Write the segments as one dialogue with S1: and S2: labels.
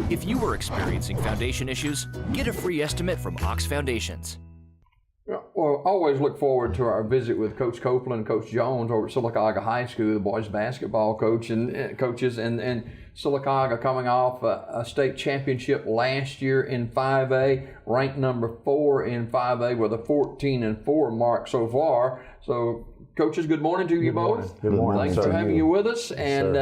S1: If you are experiencing foundation issues, get a free estimate from Ox Foundations.
S2: Well, always look forward to our visit with Coach Copeland and Coach Jones over at Sylacauga High School, the boys basketball coaches, and Sylacauga coming off a state championship last year in 5A, ranked number 4 in 5A with a 14-4 mark so far. So, coaches, good morning to you both.
S3: Good morning.
S2: Thanks for having you with us. And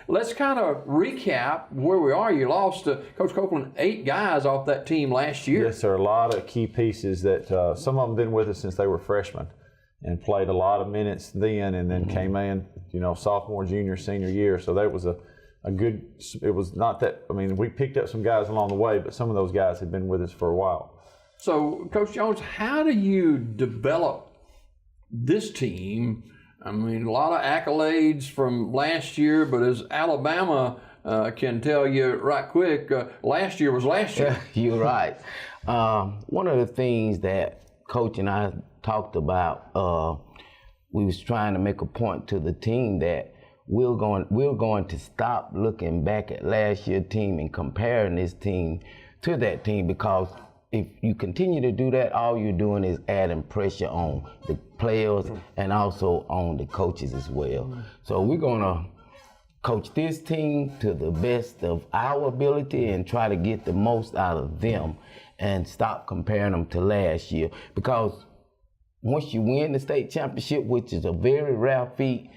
S2: let's kind of recap where we are. You lost, Coach Copeland, 8 guys off that team last year.
S3: Yes, sir. A lot of key pieces that some of them been with us since they were freshmen and played a lot of minutes then, and then came in, sophomore, junior, senior year. So that was a good, it was not that, we picked up some guys along the way, but some of those guys had been with us for a while.
S2: So, Coach Jones, how do you develop this team? A lot of accolades from last year, but as Alabama can tell you right quick, last year was last year.
S4: You're right. One of the things that Coach and I talked about, we was trying to make a point to the team that we're going to stop looking back at last year's team and comparing this team to that team, because if you continue to do that, all you're doing is adding pressure on the players and also on the coaches as well. So we're gonna coach this team to the best of our ability and try to get the most out of them and stop comparing them to last year. Because once you win the state championship, which is a very rare feat,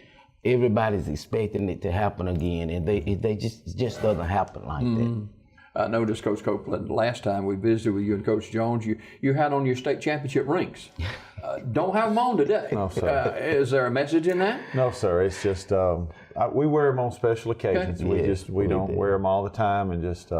S4: everybody's expecting it to happen again, and it just doesn't happen like that.
S2: I noticed, Coach Copeland, last time we visited with you and Coach Jones, you had on your state championship rings. Don't have them on today.
S3: No, sir.
S2: Is there a message in that?
S3: No, sir. It's just we wear them on special occasions.
S2: Okay.
S3: We don't wear them all the time, and just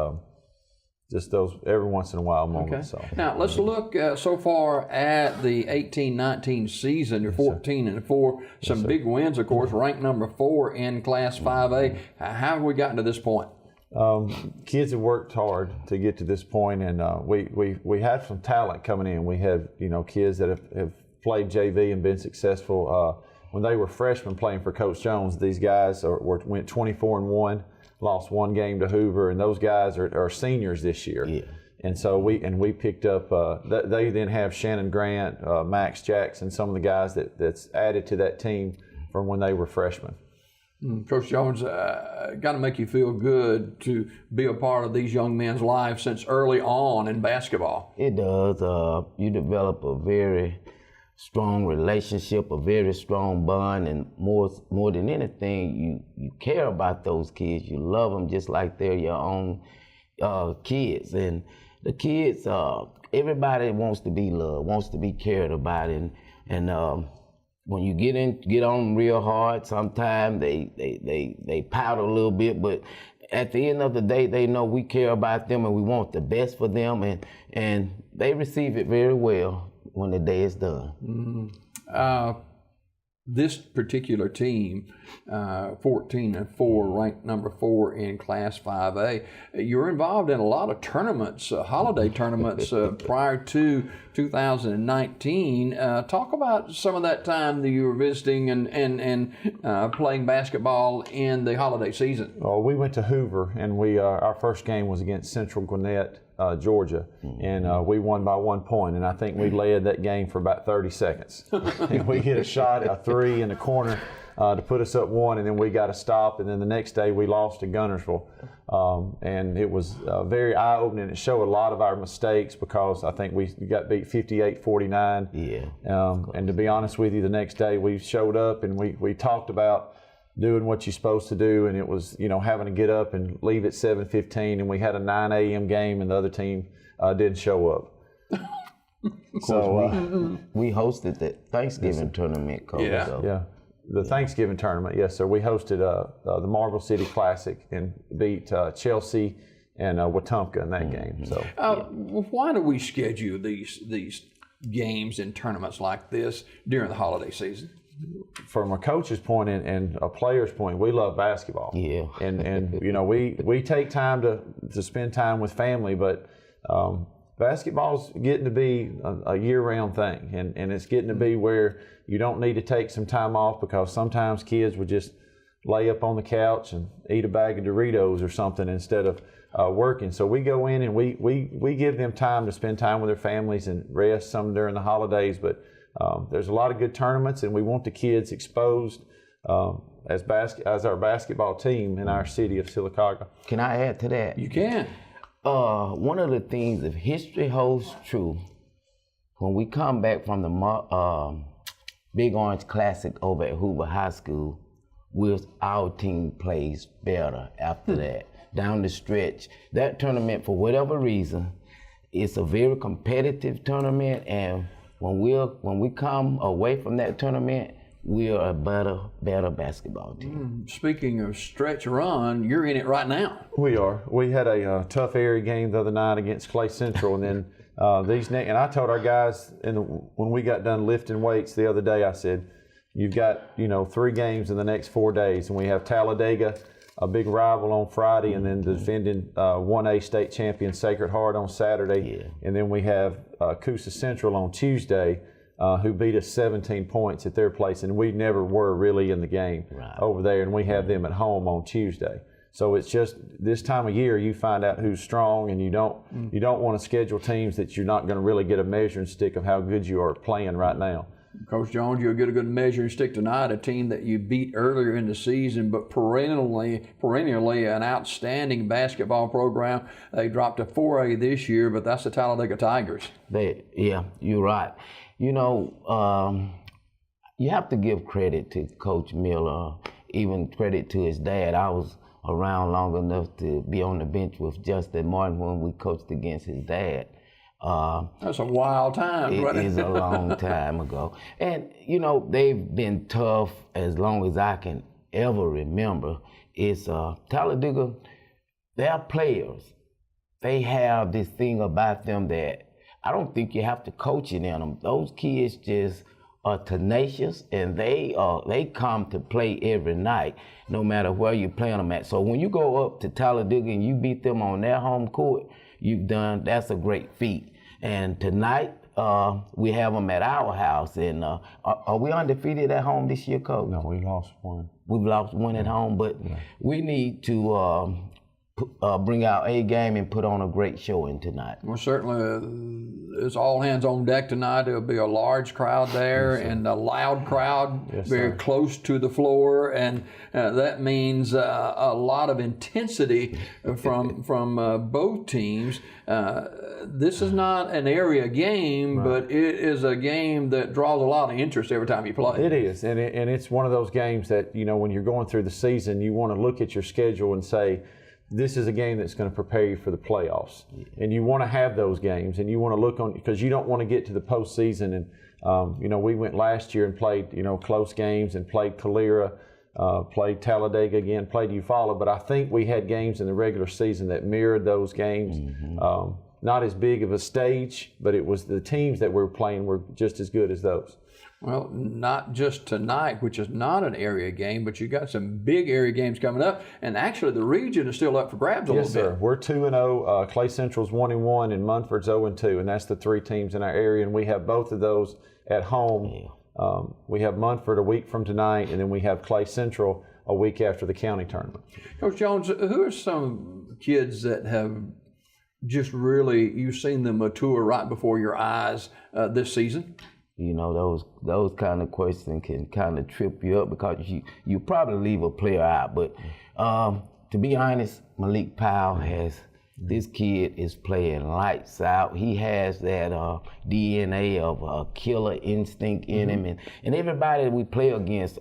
S3: those every once in a while moments.
S2: Okay.
S3: So
S2: Now let's look so far at the 18-19 season. You're 14-4. Some big wins, of course. Ranked number 4 in Class 5A. How have we gotten to this point?
S3: Kids have worked hard to get to this point, and we have some talent coming in. We have kids that have played JV and been successful. When they were freshmen playing for Coach Jones, these guys went 24-1, lost 1 game to Hoover, and those guys are seniors this year.
S4: Yeah.
S3: And so we picked up. They then have Shannon Grant, Max Jackson, some of the guys that's added to that team from when they were freshmen.
S2: Coach Jones, got to make you feel good to be a part of these young men's lives since early on in basketball.
S4: It does. You develop a very strong relationship, a very strong bond, and more than anything, you care about those kids. You love them just like they're your own kids. And the kids, everybody wants to be loved, wants to be cared about, and when you get on them real hard, sometimes they pout a little bit, but at the end of the day, they know we care about them and we want the best for them, and they receive it very well when the day is done.
S2: This particular team, 14-4, ranked number 4 in Class 5A. You're involved in a lot of tournaments, holiday tournaments prior to 2019. Talk about some of that time that you were visiting and playing basketball in the holiday season.
S3: Well, we went to Hoover, and our first game was against Central Gwinnett, Georgia, and we won by 1 point, and I think we led that game for about 30 seconds. And we hit a 3 in the corner to put us up 1, and then we got a stop, and then the next day we lost to Gunnersville, and it was very eye-opening. It showed a lot of our mistakes because I think we got beat 58-49.
S4: Yeah.
S3: And to be honest with you, the next day we showed up and we talked about doing what you're supposed to do, and it was having to get up and leave at 7:15, and we had a 9 a.m. game, and the other team didn't show up.
S4: So we hosted the Thanksgiving tournament, Coach.
S2: Yeah.
S3: The Thanksgiving tournament, yes, sir. We hosted the Marble City Classic and beat Chelsea and Wetumpka in that game. So
S2: why do we schedule these games and tournaments like this during the holiday season?
S3: From a coach's point and a player's point, we love basketball.
S4: Yeah.
S3: And we take time to spend time with family, but basketball's getting to be a year-round thing, and it's getting to be where you don't need to take some time off, because sometimes kids would just lay up on the couch and eat a bag of Doritos or something instead of working. So we go in and we give them time to spend time with their families and rest some during the holidays. But there's a lot of good tournaments, and we want the kids exposed as our basketball team in our city of Sylacauga.
S4: Can I add to that?
S2: You can.
S4: One of the things, if history holds true, when we come back from the Big Orange Classic over at Hoover High School, our team plays better after that. Down the stretch, that tournament, for whatever reason, it's a very competitive tournament, and when we come away from that tournament, we are a better basketball team.
S2: Speaking of stretch run, you're in it right now.
S3: We are. We had a tough area game the other night against Clay Central, and then and I told our guys when we got done lifting weights the other day, I said, you've got 3 games in the next 4 days, and we have Talladega, a big rival, on Friday, and then the defending 1A state champion Sacred Heart on Saturday, and then we have Coosa Central on Tuesday, who beat us 17 points at their place, and we never were really in the game over there, and we have them at home on Tuesday. So it's just this time of year you find out who's strong, and you don't want to schedule teams that you're not going to really get a measuring stick of how good you are playing right now.
S2: Coach Jones, you'll get a good measuring stick tonight, a team that you beat earlier in the season, but perennially an outstanding basketball program. They dropped to 4A this year, but that's the Talladega Tigers.
S4: Yeah, you're right. You have to give credit to Coach Miller, even credit to his dad. I was around long enough to be on the bench with Justin Martin when we coached against his dad.
S2: That's a wild time, right?
S4: It is a long time ago. And, they've been tough as long as I can ever remember. It's Talladega, they're players. They have this thing about them that I don't think you have to coach it in them. Those kids just are tenacious, and they come to play every night, no matter where you're playing them at. So when you go up to Talladega and you beat them on their home court, that's a great feat. And tonight, we have them at our house. And are we undefeated at home this year, Coach?
S3: No, we lost one.
S4: We've lost one at home, but we need to bring our A game and put on a great showing tonight.
S2: Well, certainly it's all hands on deck tonight. There'll be a large crowd there, and a loud crowd, very close to the floor, and that means a lot of intensity from both teams. This is not an area game, but it is a game that draws a lot of interest every time you play.
S3: It is, and it's one of those games that, when you're going through the season, you want to look at your schedule and say, this is a game that's going to prepare you for the playoffs. And you want to have those games, and you want to look on, because you don't want to get to the postseason. And, we went last year and played, close games, and played Calera, played Talladega again, played Eufaula. But I think we had games in the regular season that mirrored those games. Not as big of a stage, but it was the teams that we were playing were just as good as those.
S2: Well, not just tonight, which is not an area game, but you got some big area games coming up, and actually the region is still up for grabs a little bit. Yes, sir.
S3: We're 2-0. Clay Central's 1-1, and Munford's 0-2, and that's the 3 teams in our area, and we have both of those at home. We have Munford a week from tonight, and then we have Clay Central a week after the county tournament. Coach
S2: Jones, who are some kids that have just really, you've seen them mature right before your eyes this season?
S4: Those kind of questions can kind of trip you up, because you probably leave a player out. But to be honest, Malik Powell this kid is playing lights out. He has that DNA of a killer instinct in him. And everybody we play against,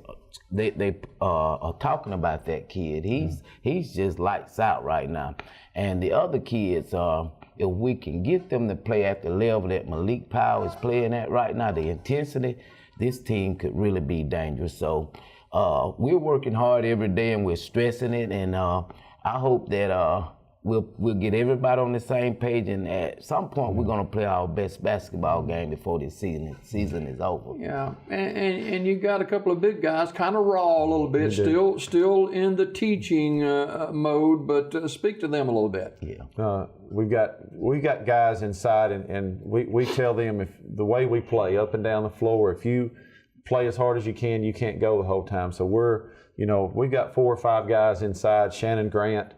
S4: they are talking about that kid. He's just lights out right now. And the other kids, if we can get them to play at the level that Malik Powell is playing at right now, the intensity, this team could really be dangerous. So we're working hard every day, and we're stressing it. And I hope that we'll get everybody on the same page, and at some point we're going to play our best basketball game before this season is over.
S2: Yeah, and you got a couple of big guys, kind of raw a little bit, still in the teaching mode, but speak to them a little bit.
S3: Yeah, we've got guys inside, and we tell them, if the way we play up and down the floor, if you play as hard as you can't go the whole time. So we've got 4 or 5 guys inside. Shannon Grant,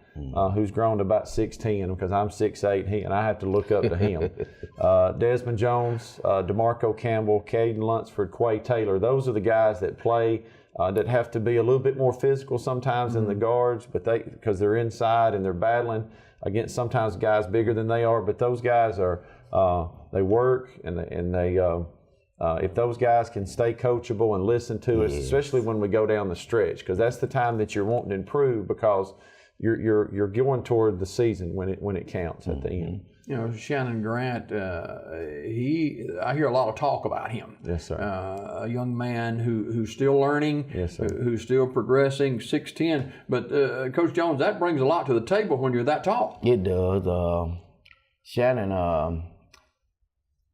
S3: who's grown to about 6'10", because I'm 6'8", and I have to look up to him. Desmond Jones, DeMarco Campbell, Caden Lunsford, Quay Taylor. Those are the guys that play that have to be a little bit more physical sometimes than the guards, but because they're inside and they're battling against sometimes guys bigger than they are. But those guys are they work and they if those guys can stay coachable and listen to us, especially when we go down the stretch, because that's the time that you're wanting to improve, because you're going toward the season when it counts at the end.
S2: You know, Shannon Grant, I hear a lot of talk about him.
S3: Yes, sir.
S2: A young man who's still learning,
S3: yes, sir.
S2: Who's still progressing, 6'10". But Coach Jones, that brings a lot to the table when you're that tall.
S4: It does. Shannon,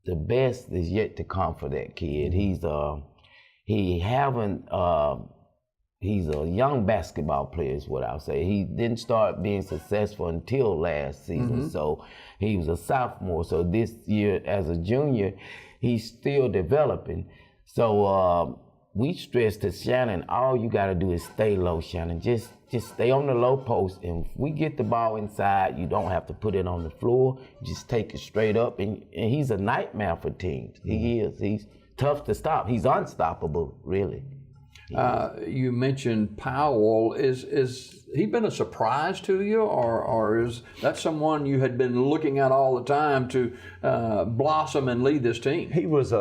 S4: the best is yet to come for that kid. He's a young basketball player is what I'll say. He didn't start being successful until last season, so he was a sophomore. So this year as a junior, he's still developing. So we stress to Shannon, all you gotta do is stay low, Shannon. Just stay on the low post, and if we get the ball inside, you don't have to put it on the floor. Just take it straight up, and he's a nightmare for teams. He is. He's tough to stop. He's unstoppable, really.
S2: You mentioned Powell. Is he been a surprise to you, or is that someone you had been looking at all the time to blossom and lead this team?
S3: He was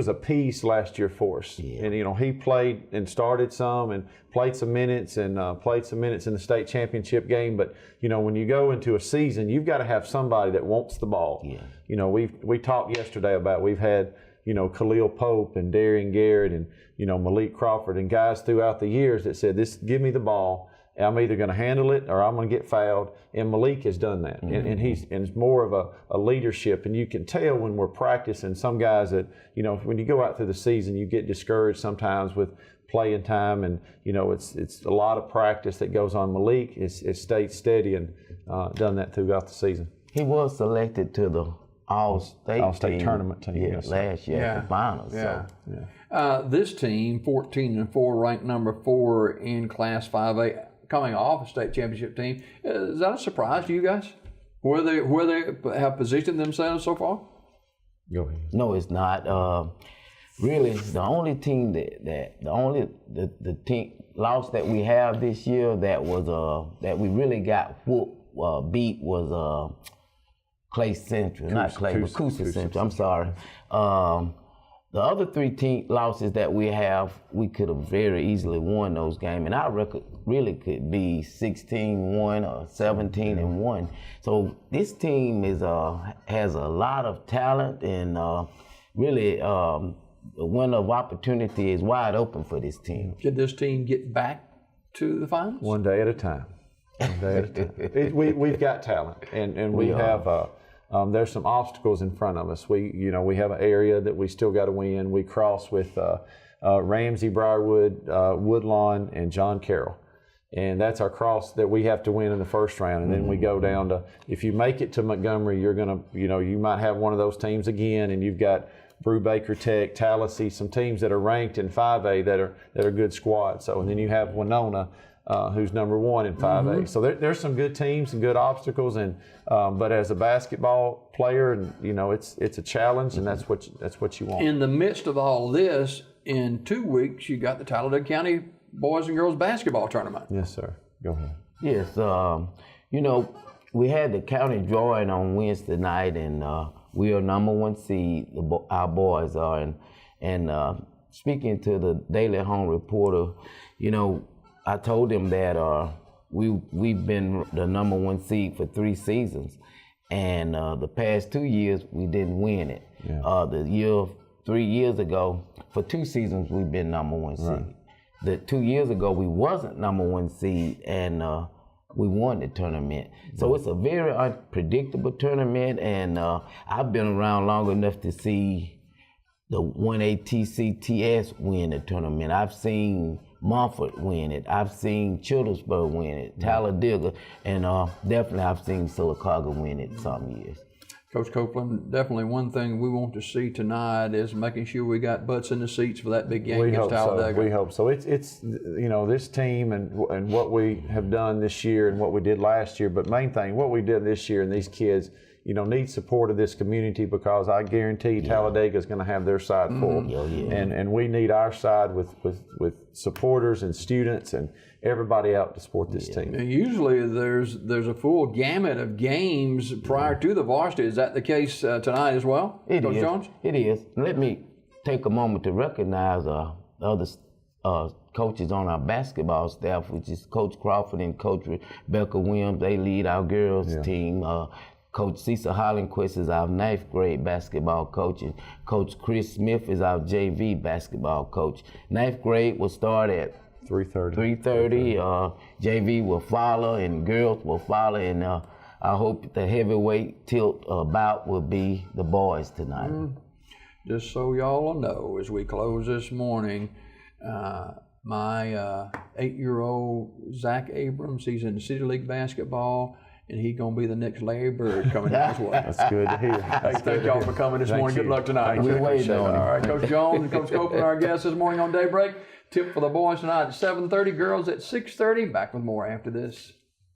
S3: a piece last year for us, and he played and started some and played some minutes in the state championship game. But when you go into a season, you've got to have somebody that wants the ball. Yeah. We talked yesterday about we've had Khalil Pope and Darian Garrett and Malik Crawford and guys throughout the years that said, give me the ball. I'm either going to handle it or I'm going to get fouled. And Malik has done that. And it's more of a leadership. And you can tell when we're practicing, some guys that, when you go out through the season, you get discouraged sometimes with playing time. And, it's a lot of practice that goes on. Malik has stayed steady and done that throughout the season.
S4: He was selected to the All-State
S3: tournament team
S4: last year at the finals.
S2: Yeah.
S4: So.
S2: This team, 14-4, ranked number 4 in Class 5A, coming off a state championship team. Is that a surprise to you guys? Where they have positioned themselves so far?
S3: Go ahead.
S4: No, it's not. Really, the only team the team loss that we have this year that we really got beat was Clay Central, not Clay, but Coosa Central. I'm sorry. The other 3 losses that we have, we could have very easily won those games, and our record really could be 16-1 or 17-1. So this team has a lot of talent, and really the window of opportunity is wide open for this team.
S2: Did this team get back to the finals?
S3: One day at a time. One day at a time. We've got talent, and we have. There's some obstacles in front of us. We have an area that we still got to win. We cross with Ramsey, Briarwood, Woodlawn, and John Carroll. And that's our cross that we have to win in the first round. And then we go down to, if you make it to Montgomery, you're going to, you might have one of those teams again, and you've got Brubaker Tech, Tallahassee, some teams that are ranked in 5A that are good squads. So, and then you have Winona, who's number 1 in 5A. So there's some good teams and good obstacles, and but as a basketball player, and it's a challenge, and that's what you want.
S2: In the midst of all this, in 2 weeks, you got the Talladega County Boys and Girls Basketball Tournament.
S3: Yes, sir. Go ahead.
S4: Yes, we had the county drawing on Wednesday night, and we are number 1 seed. Our boys are, and speaking to the Daily Home Reporter, I told him that we've been the number 1 seed for 3 seasons, and the past 2 years we didn't win it. Yeah. 3 years ago, for 2 seasons we've been number 1 seed. Right. The 2 years ago we wasn't number 1 seed, and we won the tournament. So it's a very unpredictable tournament, and I've been around long enough to see the 1A TCTS win the tournament. I've seen Montfort win it. I've seen Childersburg win it, Talladega, and definitely I've seen Sylacauga win it some years.
S2: Coach Copeland, definitely one thing we want to see tonight is making sure we got butts in the seats for that big game against Talladega.
S3: We hope so. It's this team and what we have done this year and what we did last year, but main thing, what we did this year, and these kids, need support of this community, because I guarantee Talladega is going to have their side full, and we need our side with supporters and students and everybody out to support this team.
S2: And usually there's a full gamut of games prior to the varsity. Is that the case tonight as well, Coach Jones?
S4: It is. Let me take a moment to recognize the other coaches on our basketball staff, which is Coach Crawford and Coach Rebecca Williams. They lead our girls team. Coach Cecil Hollandquist is our 9th grade basketball coach, and Coach Chris Smith is our JV basketball coach. 9th grade will start at 3:30. JV will follow, and girls will follow, and I hope the heavyweight tilt bout will be the boys tonight.
S2: Just so y'all know, as we close this morning, my 8-year-old Zach Abrams, he's in City League basketball, and he's going to be the next Larry Bird coming down his way.
S3: That's good to hear.
S2: Hey, thank y'all for coming this morning. Good luck tonight.
S4: We're waiting on it.
S2: All right, Coach Jones and Coach Copeland, our guests this morning on Daybreak. Tip for the boys tonight at 7:30, girls at 6:30. Back with more after this.